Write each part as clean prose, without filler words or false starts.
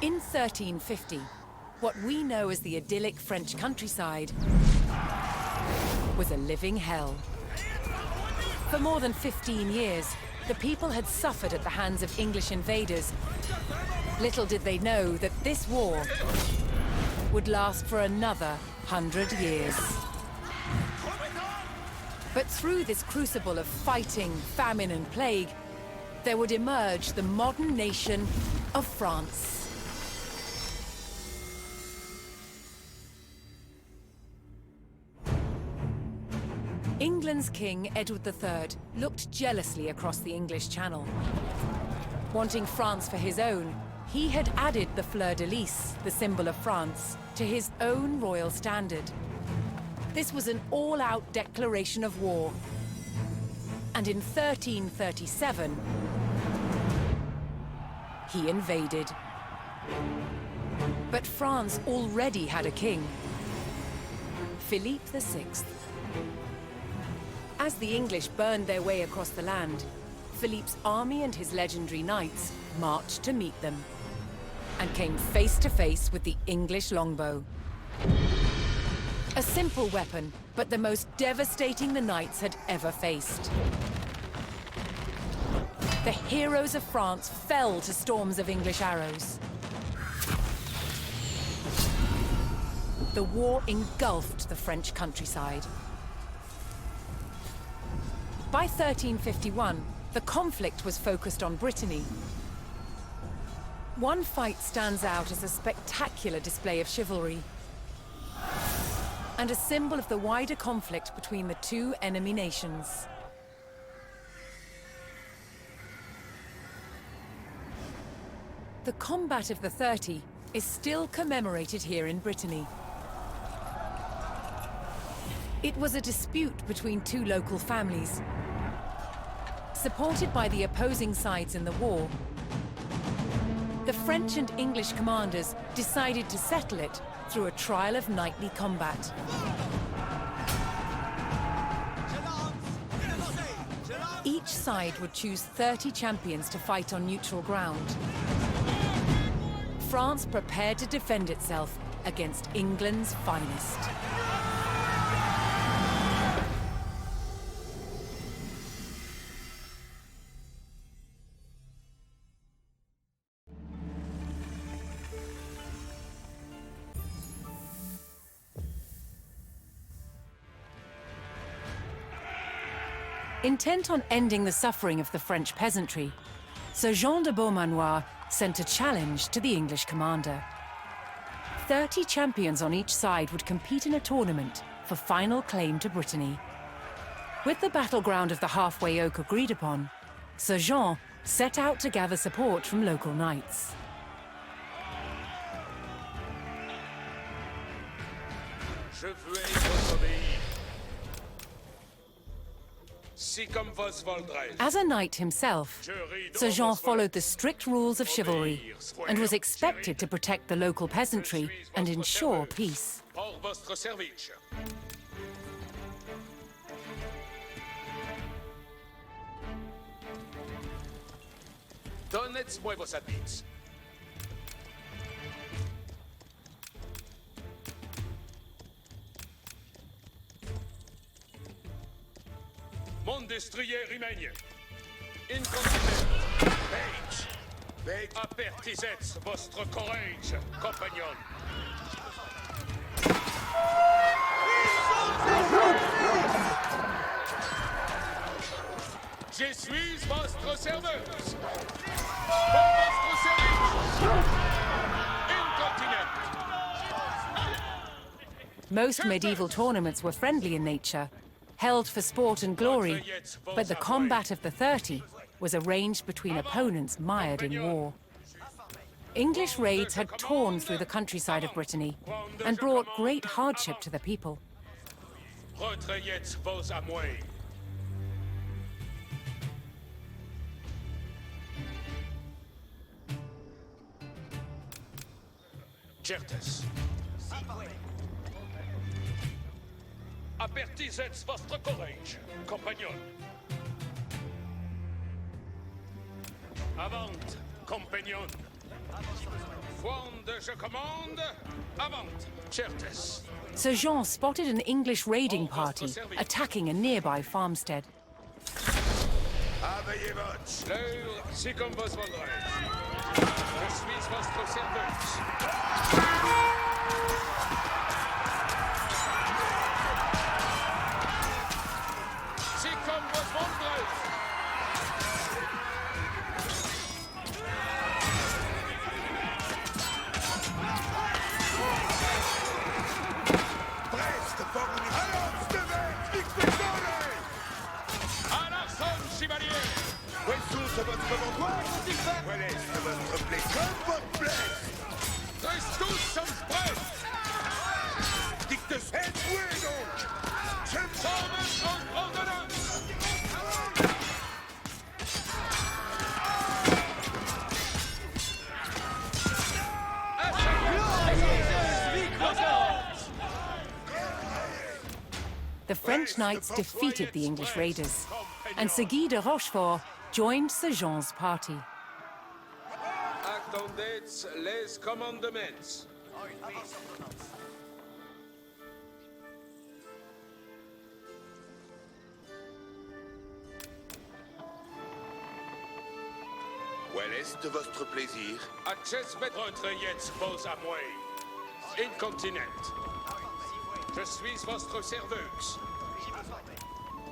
In 1350, what we know as the idyllic French countryside was a living hell. For more than 15 years, the people had suffered at the hands of English invaders. Little did they know that this war would last for another 100 years. But through this crucible of fighting, famine and plague, there would emerge the modern nation of France. England's King, Edward III, looked jealously across the English Channel. Wanting France for his own, he had added the fleur-de-lis, the symbol of France, to his own royal standard. This was an all-out declaration of war. And in 1337, he invaded. But France already had a king, Philippe VI. As the English burned their way across the land, Philippe's army and his legendary knights marched to meet them and came face to face with the English longbow. A simple weapon, but the most devastating the knights had ever faced. The heroes of France fell to storms of English arrows. The war engulfed the French countryside. By 1351, the conflict was focused on Brittany. One fight stands out as a spectacular display of chivalry and a symbol of the wider conflict between the two enemy nations. The combat of the 30 is still commemorated here in Brittany. It was a dispute between two local families. Supported by the opposing sides in the war, the French and English commanders decided to settle it through a trial of knightly combat. Each side would choose 30 champions to fight on neutral ground. France prepared to defend itself against England's finest. Intent on ending the suffering of the French peasantry, Sir Jean de Beaumanoir sent a challenge to the English commander. 30 champions on each side would compete in a tournament for final claim to Brittany. With the battleground of the halfway oak agreed upon, Sir Jean set out to gather support from local knights. As a knight himself, Sir Jean followed the strict rules of chivalry and was expected to protect the local peasantry and ensure peace. Donnez-moi vos habits. Mon destrier Remagne. Incontinent. Page. Apertisez votre courage, compagnon. Je suis votre serveuse. Pour votre service. Incontinent. Most medieval tournaments were friendly in nature, held for sport and glory, but the combat of the 30 was arranged between opponents mired in war. English raids had torn through the countryside of Brittany and brought great hardship to the people. Retrayez vos amours. Certes. Apertisez votre courage, compagnon. Avant, compagnon. Fronde, je commande. Avant, certes. Sir Jean spotted an English raiding party attacking a nearby farmstead. Aveillez votre. L'heure, si comme vos voudrez. Je suis votre serveuse. Si comme vos voudrez. À l'arsenal, chevalier. Votre commandement, voilà, c'est votre blé comme votre blé. Tous sommes prêts. Dicte êtes-vous donc? Sommes en ordonnance. The French knights defeated the English raiders, and Sir Guy de Rochefort joined Sir Jean's party. Attendez les commandements. Quel est votre plaisir? Acest votre jetzt vos à moi. Incontinent. Je suis votre serveuse.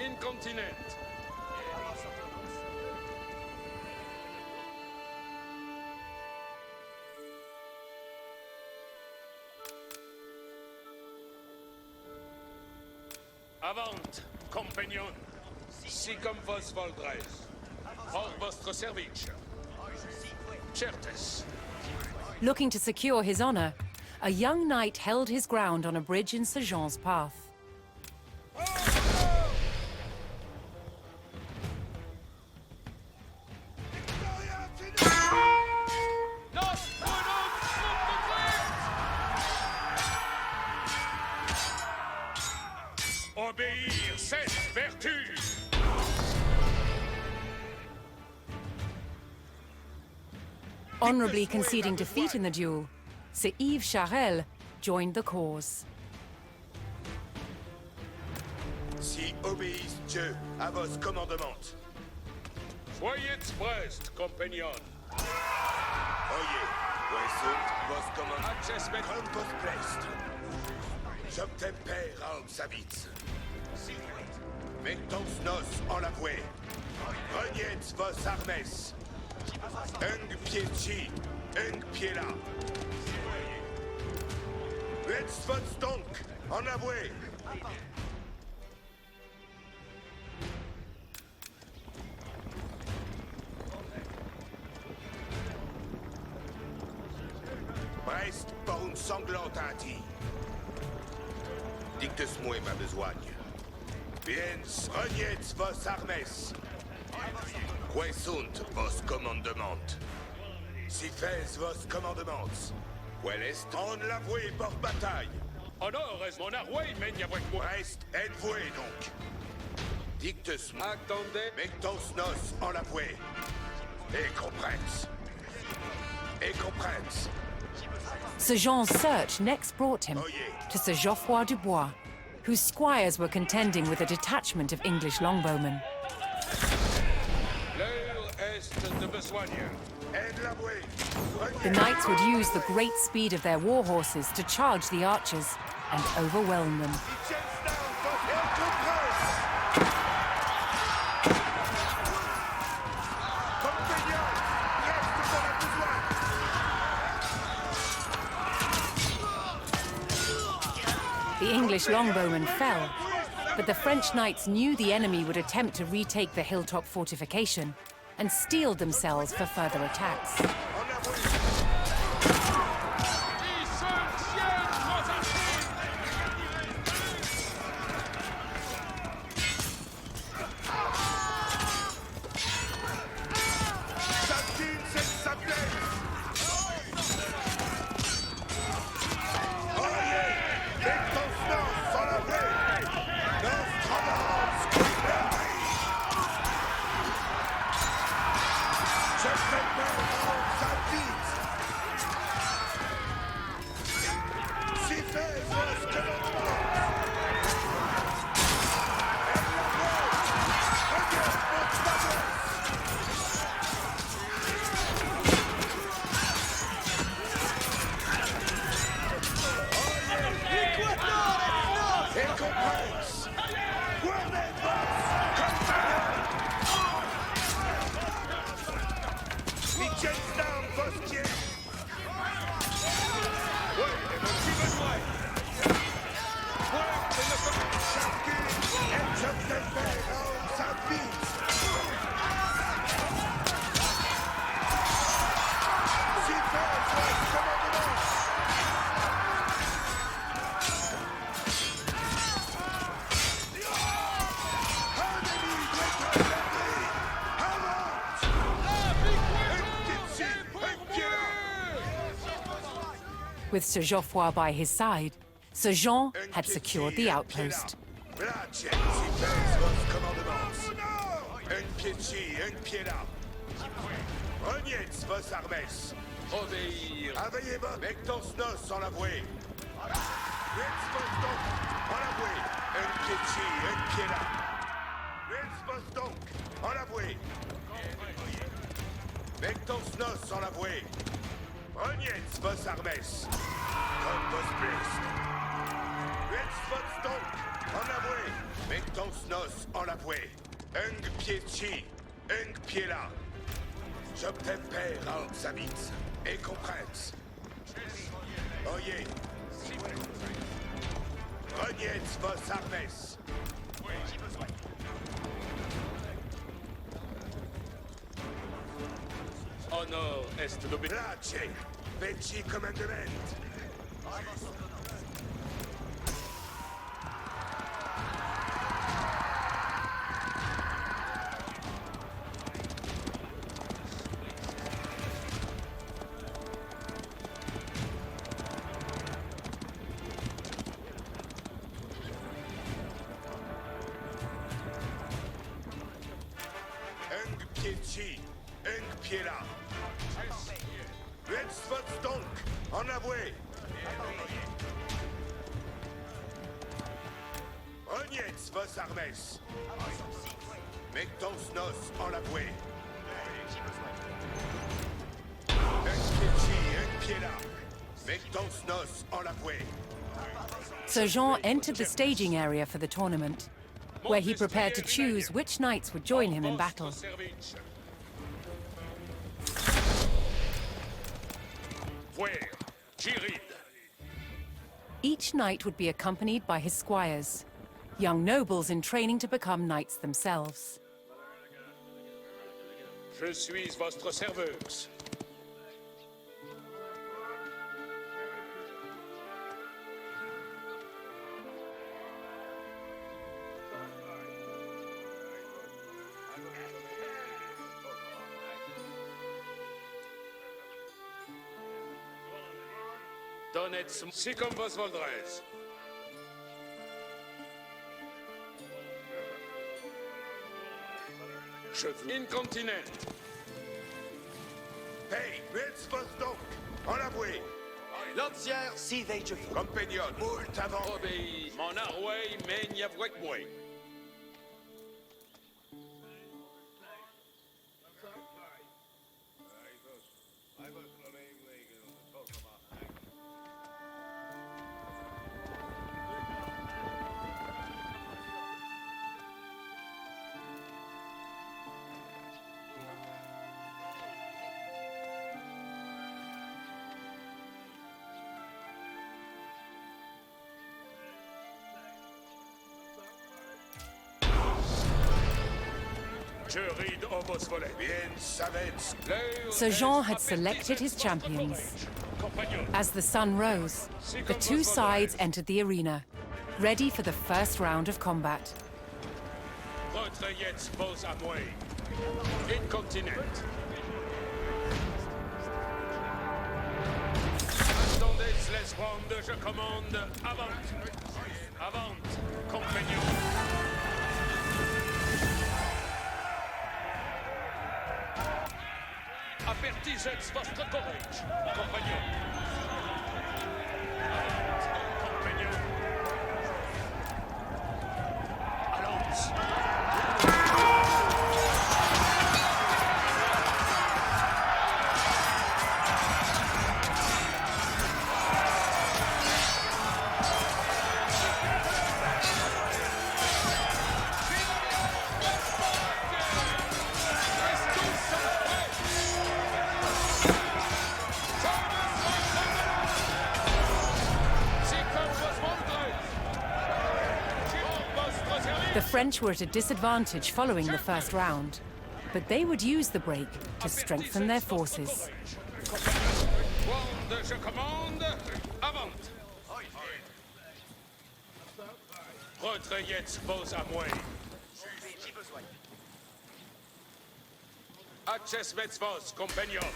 Incontinent. Avant, compagnon. Si comme vos voldrez. Hors votre service. Certes. Looking to secure his honor, a young knight held his ground on a bridge in Sir Jean's path. Obéir, c'est vertu. Honorably conceding defeat in the duel, Sir Yves Charel joined the cause. Si obéisse Dieu à vos commandements. Soyez prest, compagnon. Oyez, où sont vos commandements? Acest Comme vos plaistes. J'obtempère à obsavitz. Mettons nos en la voie. Reniez vos armes. Un pied ci, un pied là. Let's vote donc, en avoué. Brest pour une sanglante hâtie. Dicte-moi ma besogne. Viens, reniez vos armes. Où sont vos commandements? Si fais vos commandements. Où est en l'avoué pour bataille? Honor est mon arway, mais n'y a avec moi. Reste, êtes-voué donc. Dicte-moi. Attendez. Mettons nos en l'avoué. Et comprens. Et comprens. Sir Jean's search next brought him to Sir Geoffroy Dubois, whose squires were contending with a detachment of English longbowmen. L'heure est de besogne. Et l'avoué. The knights would use the great speed of their war horses to charge the archers and overwhelm them. The English longbowmen fell, but the French knights knew the enemy would attempt to retake the hilltop fortification and steeled themselves for further attacks. With Sir Geoffroy by his side, Sir Jean had secured the outpost. Reniez vos armes. Obéir. Aveillez-vous. Mectons nos en la vouée. Laisse-vos donc en la vouée. Un pied ci, un pied là. Laisse-vos donc en la vouée. Mectons nos en la vouée. Reniez vos armes. Comme vos blessed. Laisse-vos donc en la vouée. Mectons nos en la vouée. Un pied ci, un pied là. J'obtempère à Obsamit et compresse. Oyez. Reniez vos armes. Honor est d'obéir. Place, Petit commandement. Pied ci, un pied là. Laisse-vos donc en avouer. Reniez vos armes. Mectons nos en l'avouer. Un pied ci, un pied là. Mectons nos en l'avouer. Sir Jean entered the staging area for the tournament, where he prepared to choose which knights would join him in battle. Each knight would be accompanied by his squires, young nobles in training to become knights themselves. Je suis votre serveuse. Donnez si comme vos voldrez. Je vous incontinent. Hey, laisse-vos donc en l'avouer. Lancière, si veille je fous. Compagnon, moult avant. Obéis. Mon arway mène avec moi. Sir Jean had selected his champions. As the sun rose, the two sides entered the arena, ready for the first round of combat. Retrayez vos amouets. Incontinent. Attendez les rondes, je commande. Avant. Avant, compagnon. Avertissez votre courage, compagnon. Compagnon. Allons. The French were at a disadvantage following the first round, but they would use the break to strengthen their forces. Je commande. Avant. Retrayez vos amouets. Access vos compagnon.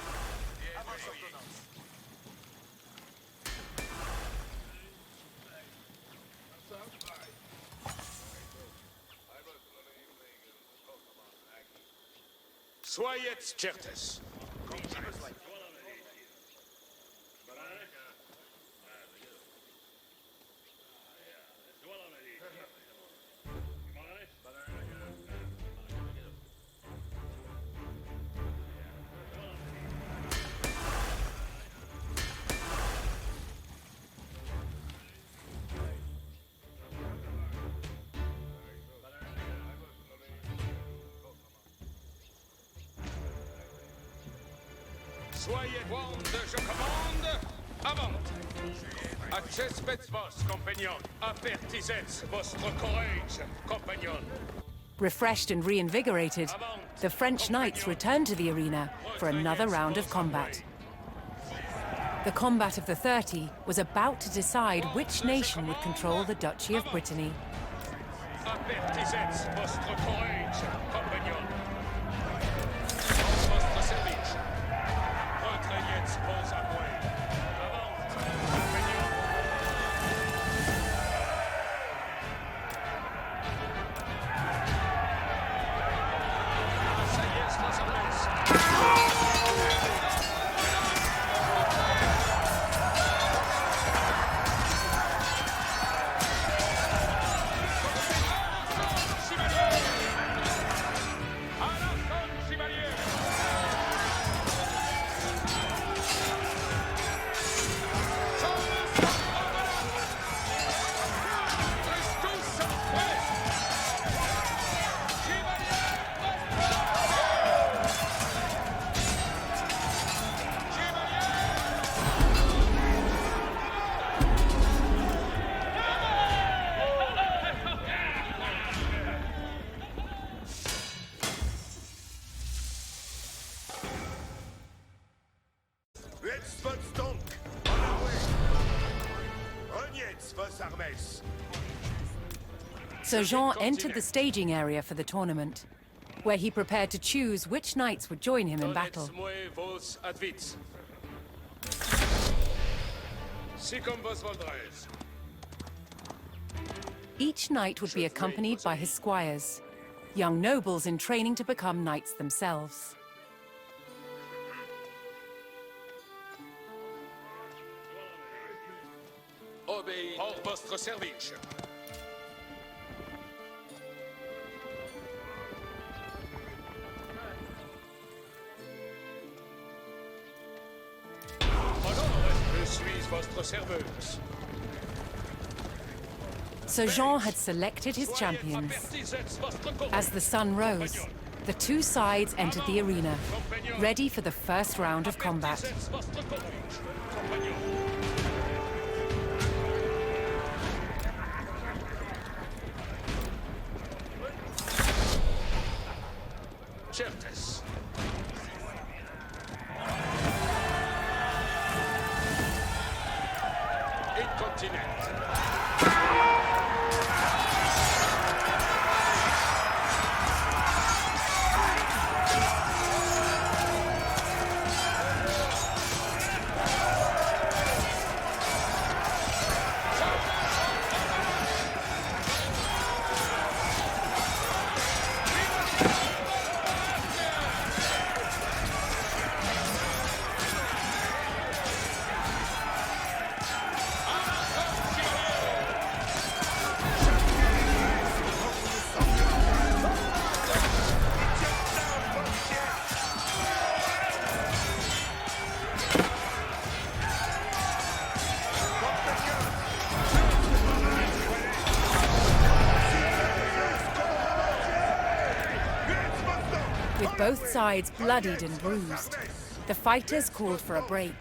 Soyez certes. Soyez warned, je commande, avant. Accespet vos, compagnon. Apertisets vostre courage, compagnon. Refreshed and reinvigorated, the French knights returned to the arena for another round of combat. The combat of the 30 was about to decide which nation would control the Duchy of Brittany. Apertisets vostre courage, compagnon. Vostre service. Retrayez vos avoués. Avant, compagnon. Asseyez vos armes. Sir Jean entered the staging area for the tournament, where he prepared to choose which knights would join him in battle. Vos advits. Sicum vos voldres. Each knight would be accompanied by his squires, young nobles in training to become knights themselves. Obéis hors vostre service. Je suis votre serveuse. Sir Jean had selected his champions. As the sun rose, the two sides entered the arena, ready for the first round of combat. Certes. Incontinent. With both sides bloodied and bruised, the fighters called for a break,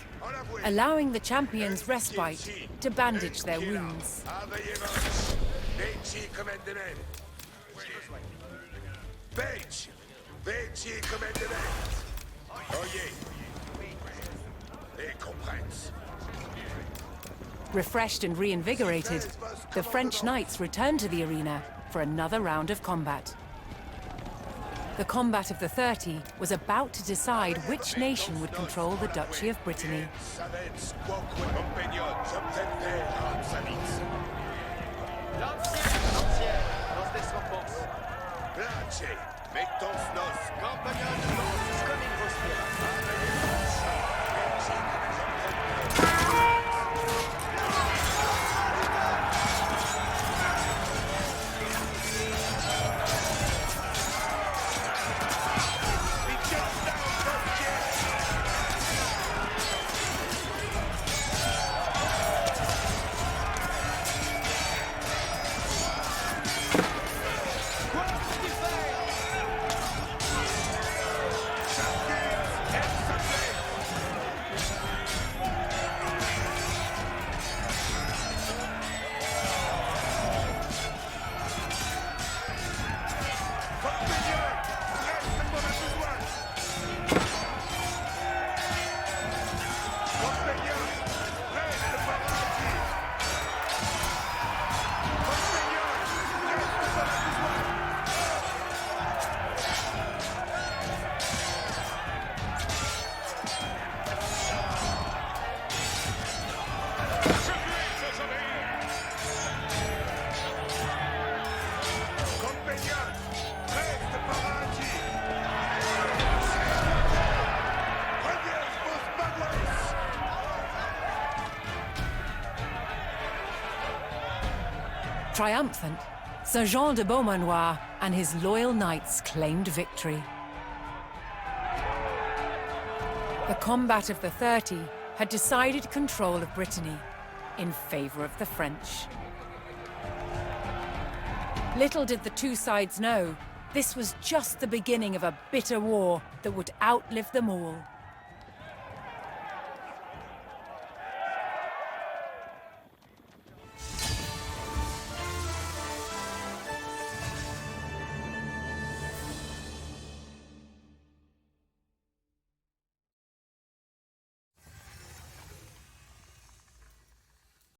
allowing the champions respite to bandage their wounds. Refreshed and reinvigorated, the French knights returned to the arena for another round of combat. The combat of the 30 was about to decide which nation would control the Duchy of Brittany. Mettons nos. Compagnons de danse comme il prospère. Triumphant, Sir Jean de Beaumanoir and his loyal knights claimed victory. The combat of the 30 had decided control of Brittany in favor of the French. Little did the two sides know, this was just the beginning of a bitter war that would outlive them all.